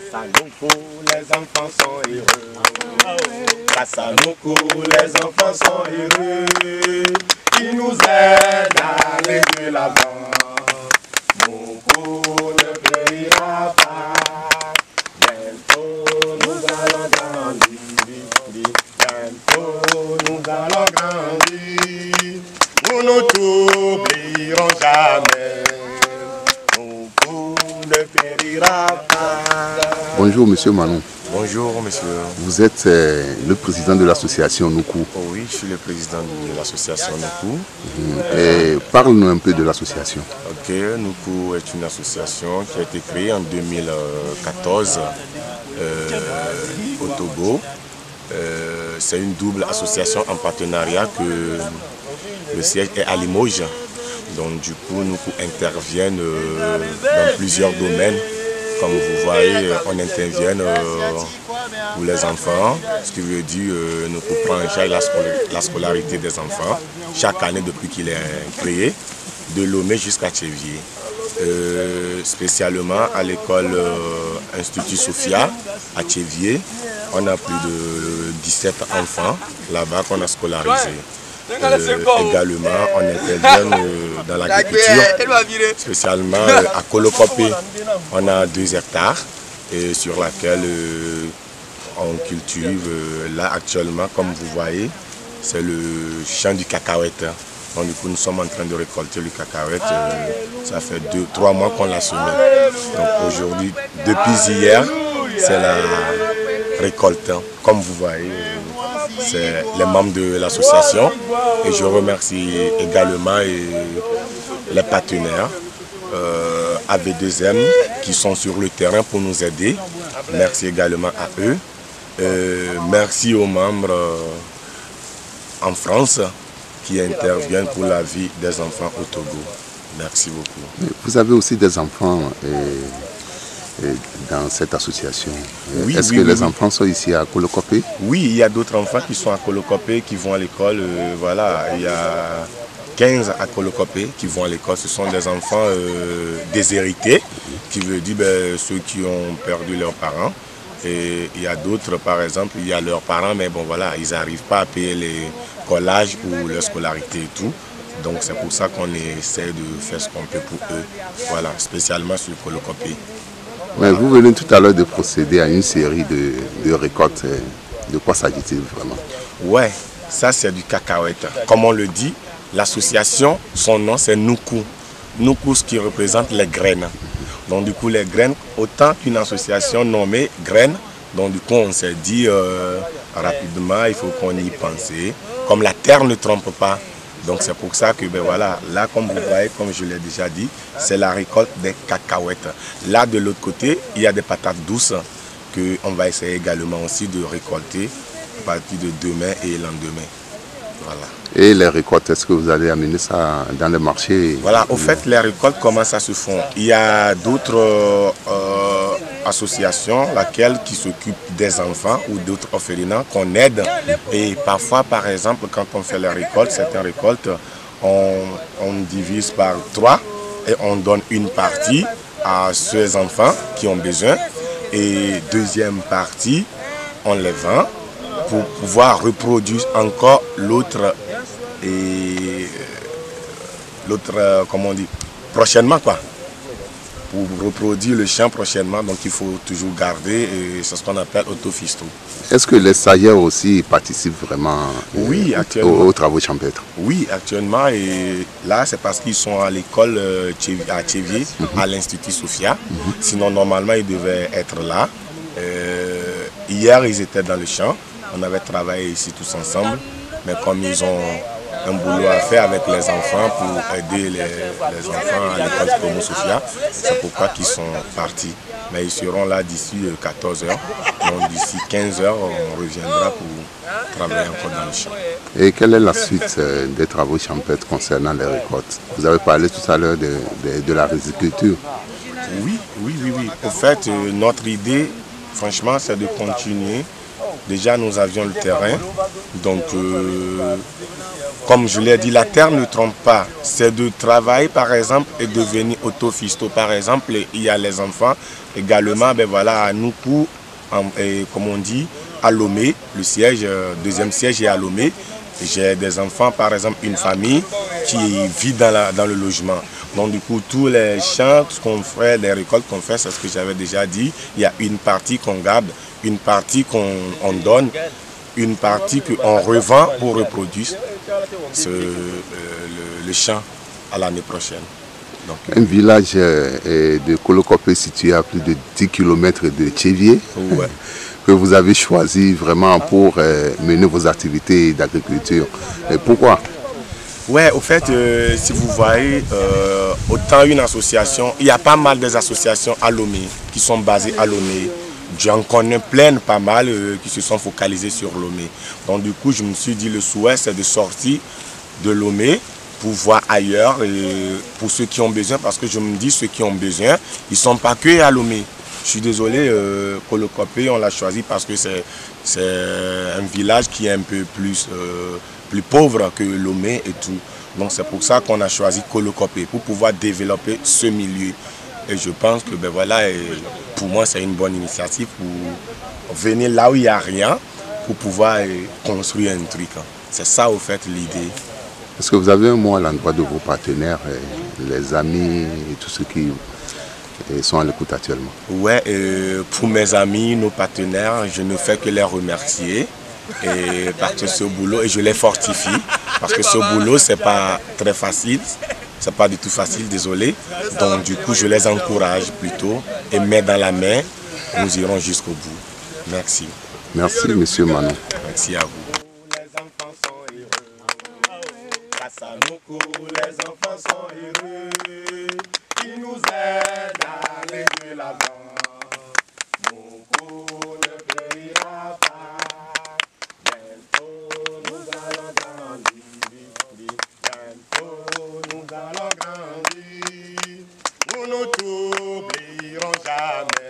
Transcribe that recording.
Grâce à nos cours, les enfants sont heureux. Grâce à nos cours, les enfants sont heureux. Ils nous aident à aller de l'avant. Nos cours ne périra pas. Bientôt nous allons grandir. Bientôt nous allons grandir. Nous ne t'oublierons jamais. Nos cours ne périra pas. Bonjour Monsieur Manon. Bonjour monsieur. Vous êtes le président de l'association Noukou. Oh oui, je suis le président de l'association Noukou. Et parle-nous un peu de l'association. Ok, Noukou est une association qui a été créée en 2014 au Togo. C'est une double association en partenariat que le siège est à Limoges. Donc du coup, Noukou interviennent dans plusieurs domaines. Comme vous voyez, on intervient pour les enfants, ce qui veut dire nous prenons en charge la scolarité des enfants chaque année depuis qu'il est créé, de Lomé jusqu'à Tchévier. Spécialement à l'école Institut Sophia à Tchévier, on a plus de 17 enfants là-bas qu'on a scolarisés. Également, on intervient dans l'agriculture, spécialement à Kolokopé. On a 2 hectares et sur laquelle on cultive, là actuellement, comme vous voyez, c'est le champ du cacahuète. Donc du coup, nous sommes en train de récolter le cacahuète. Ça fait 2-3 mois qu'on l'a semé. Donc aujourd'hui, depuis hier, c'est la récolte. Comme vous voyez, c'est les membres de l'association. Et je remercie également les partenaires AV2M qui sont sur le terrain pour nous aider. Merci également à eux. Merci aux membres en France qui interviennent pour la vie des enfants au Togo. Merci beaucoup. Vous avez aussi des enfants dans cette association. Oui, Est-ce que les enfants sont ici à Kolokopé? Oui, il y a d'autres enfants qui sont à Kolokopé, qui vont à l'école. Voilà, il y a 15 à Kolokopé qui vont à l'école. Ce sont des enfants déshérités, qui veut dire ceux qui ont perdu leurs parents. Et il y a d'autres, par exemple, il y a leurs parents, mais bon voilà, ils n'arrivent pas à payer les collages ou leur scolarité et tout. Donc c'est pour ça qu'on essaie de faire ce qu'on peut pour eux. Voilà, spécialement sur Kolokopé. Ouais, vous venez tout à l'heure de procéder à une série de récoltes. De quoi s'agit-il vraiment? Ouais, ça c'est du cacahuète. Comme on le dit, l'association, son nom c'est Noukou. Noukou, ce qui représente les graines. Donc du coup les graines, autant qu'une association nommée graines, donc du coup on s'est dit rapidement, il faut qu'on y pense. Comme la terre ne trompe pas. Donc c'est pour ça que ben voilà, là comme vous voyez, comme je l'ai déjà dit, c'est la récolte des cacahuètes. Là de l'autre côté, il y a des patates douces qu'on va essayer également aussi de récolter à partir de demain et lendemain. Voilà. Et les récoltes, est-ce que vous allez amener ça dans le marché? Voilà, au fait, les récoltes, comment ça se font? Il y a d'autres associations, laquelle qui s'occupent des enfants ou d'autres orphelinats qu'on aide. Et parfois, par exemple, quand on fait les récoltes, certaines récoltes, on divise par 3 et on donne une partie à ces enfants qui ont besoin. Et deuxième partie, on les vend pour pouvoir reproduire encore l'autre comment on dit, prochainement quoi. Pour reproduire le champ prochainement, donc il faut toujours garder, et c'est ce qu'on appelle autofisto. Est-ce que les stagiaires aussi participent vraiment oui, actuellement, aux travaux champêtres? Oui, actuellement, et là c'est parce qu'ils sont à l'école à Tchévier, à l'Institut Sophia. Sinon normalement ils devaient être là. Hier ils étaient dans le champ, on avait travaillé ici tous ensemble, mais comme ils ont un boulot à faire avec les enfants pour aider les enfants à l'école Promo Sophia, c'est pourquoi ils sont partis. Mais ils seront là d'ici 14 h. Donc d'ici 15 h, on reviendra pour travailler encore dans le champ. Et quelle est la suite des travaux champêtres concernant les récoltes? Vous avez parlé tout à l'heure de la riziculture. Oui. Au fait, notre idée, franchement, c'est de continuer déjà nous avions le terrain. Donc, comme je l'ai dit, la terre ne trompe pas. C'est de travailler, par exemple, et devenir autofisto. Par exemple, il y a les enfants également, ben voilà, à Noukou, comme on dit, à Lomé, le siège, deuxième siège est à Lomé. J'ai des enfants, par exemple, une famille qui vit dans le logement. Donc du coup, tous les champs qu'on fait, les récoltes qu'on fait, c'est ce que j'avais déjà dit. Il y a une partie qu'on garde, une partie qu'on donne, une partie qu'on revend pour reproduire le champ à l'année prochaine. Donc, un village de Kolokopé situé à plus de 10 km de Tchévié, ouais. que vous avez choisi vraiment pour mener vos activités d'agriculture. Et pourquoi? Ouais, au fait, si vous voyez, autant une association, il y a pas mal des associations à Lomé qui sont basées à Lomé. J'en connais plein, pas mal, qui se sont focalisées sur Lomé. Donc du coup, je me suis dit, le souhait, c'est de sortir de Lomé pour voir ailleurs, pour ceux qui ont besoin, parce que je me dis, ceux qui ont besoin, ils ne sont pas que à Lomé. Je suis désolé, Kolokopé, on l'a choisi parce que c'est un village qui est un peu plus pauvre que Lomé et tout. Donc c'est pour ça qu'on a choisi Kolokopé, pour pouvoir développer ce milieu. Et je pense que ben voilà, pour moi c'est une bonne initiative pour venir là où il n'y a rien, pour pouvoir construire un truc. C'est ça au fait l'idée. Est-ce que vous avez un mot à l'endroit de vos partenaires, les amis et tous ceux qui sont à l'écoute actuellement? Ouais, pour mes amis, nos partenaires, je ne fais que les remercier. Et parce que ce boulot, et je les fortifie, parce que ce boulot, c'est pas très facile, c'est pas du tout facile, désolé. Donc du coup, je les encourage plutôt, et main dans la main, nous irons jusqu'au bout. Merci. Merci, monsieur Manon. Merci à vous. Les enfants sont heureux. Grâce à Noukou, les enfants sont heureux. Ils nous aident à aller de l'avant. Noukou ne périra pas. Nous allons grandir, nous ne t'oublierons jamais.